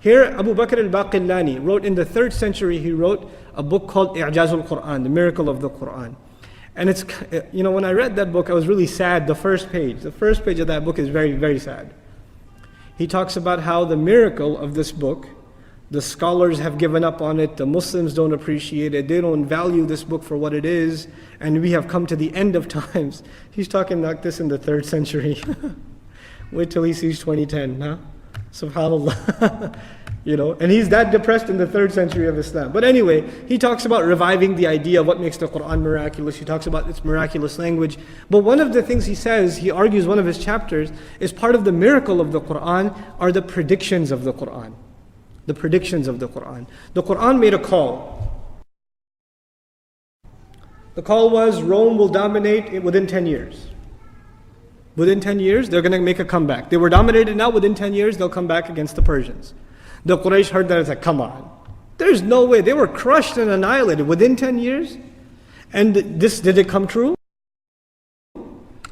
Here, Abu Bakr al-Baqillani wrote in the 3rd century, he wrote a book called I'jazul Quran, the miracle of the Quran. And it's, when I read that book, I was really sad. The first page of that book is very, very sad. He talks about how the miracle of this book, the scholars have given up on it, the Muslims don't appreciate it, they don't value this book for what it is, and we have come to the end of times. He's talking like this in the 3rd century. Wait till he sees 2010, huh? SubhanAllah. And he's that depressed in the 3rd century of Islam. But anyway, he talks about reviving the idea of what makes the Quran miraculous. He talks about its miraculous language. But one of the things he says, he argues one of his chapters, is part of the miracle of the Quran are the predictions of the Quran. The predictions of the Quran. The Quran made a call. The call was Rome will dominate within 10 years. Within 10 years, they're going to make a comeback. They were dominated now, within 10 years, they'll come back against the Persians. The Quraysh heard that and said, come on. There's no way. They were crushed and annihilated within 10 years. And did it come true?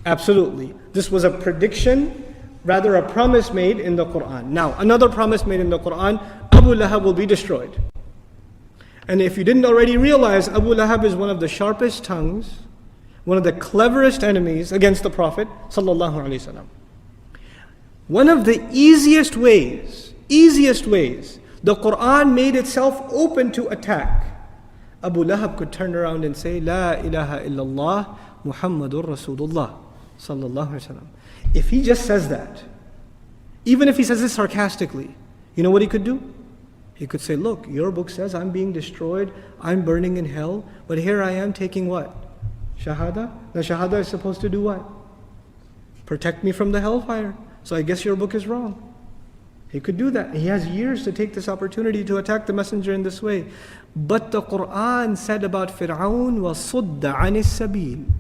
Absolutely. This was a prediction, rather a promise made in the Quran. Now, another promise made in the Quran, Abu Lahab will be destroyed. And if you didn't already realize, Abu Lahab is one of the sharpest tongues, one of the cleverest enemies against the Prophet sallallahu alaihi wasallam. One of the easiest ways, the Quran made itself open to attack. Abu Lahab could turn around and say, La ilaha illallah Muhammadur Rasulullah sallallahu alaihi wasallam. If he just says that, even if he says it sarcastically, you know what he could do? He could say, look, your book says I'm being destroyed, I'm burning in hell, but here I am taking what? Shahada? Now Shahada is supposed to do what? Protect me from the hellfire. So I guess your book is wrong. He could do that. He has years to take this opportunity to attack the messenger in this way. But the Quran said about Fir'aun, وَصُدَّ عَنِ السَّبِيلِ.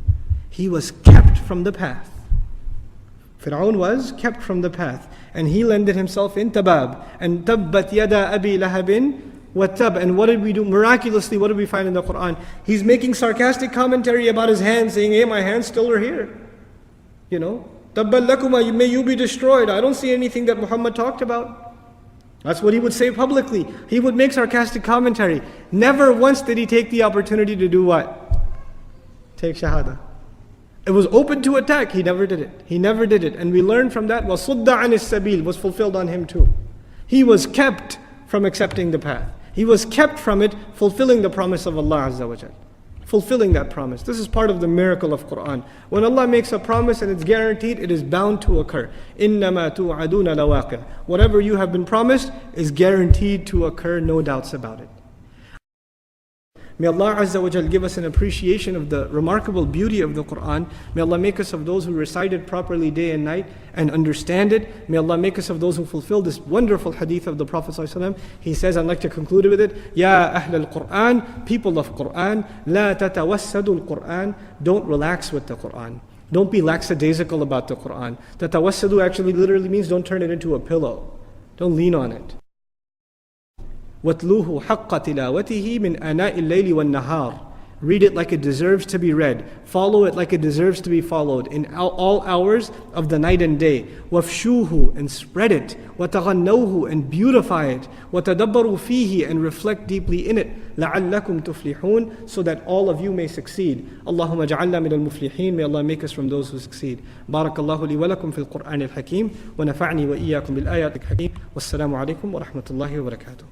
He was kept from the path. Fir'aun was kept from the path. And he landed himself in Tabab. And تَبَّتْ يَدَا أَبِي لَهَبٍ وَتَّبْ. And what did we do? Miraculously, what did we find in the Quran? He's making sarcastic commentary about his hands, saying, hey, my hands still are here. تَبَّتْ لَكُمَا, may you be destroyed. I don't see anything that Muhammad talked about. That's what he would say publicly. He would make sarcastic commentary. Never once did he take the opportunity to do what? Take Shahada. It was open to attack. He never did it. And we learn from that, وَصُدَّ عَنِ السَّبِيلِ was fulfilled on him too. He was kept from accepting the path. He was kept from it, fulfilling the promise of Allah Azza wa Jal. Fulfilling that promise. This is part of the miracle of Quran. When Allah makes a promise and it's guaranteed, it is bound to occur. إِنَّمَا تُوعَدُونَ لَوَاقِعٌ. Whatever you have been promised is guaranteed to occur, no doubts about it. May Allah Azza wa Jal give us an appreciation of the remarkable beauty of the Quran. May Allah make us of those who recite it properly day and night and understand it. May Allah make us of those who fulfill this wonderful hadith of the Prophet ﷺ. He says, I'd like to conclude with it, Ya Ahl al-Quran, people of Quran, La tatawassadu al-Quran, don't relax with the Quran. Don't be lackadaisical about the Quran. Tatawassadu actually literally means don't turn it into a pillow. Don't lean on it. وَاتْلُوهُ حَقَّ تِلَاوَتِهِ مِنْ أَنَاءِ اللَّيْلِ وَالنَّهَارِ. Read it like it deserves to be read. Follow it like it deserves to be followed in all hours of the night and day. وَافْشُوهُ, and spread it. وَتَغَنَّوْهُ, and beautify it. وَتَدَبَّرُوا فِيهِ, and reflect deeply in it. لَعَلَّكُمْ تُفْلِحُونَ, so that all of you may succeed. Allahumma ja'alna min al-muflihin. May Allah make us from those who succeed. Barakallahu li wa lakum fil Qur'an al-Hakim. Wa nafa'ni wa iyyakum bil ayat al-Hakim. Wassalamu alaikum wa rahmatullahi wa barakatuh.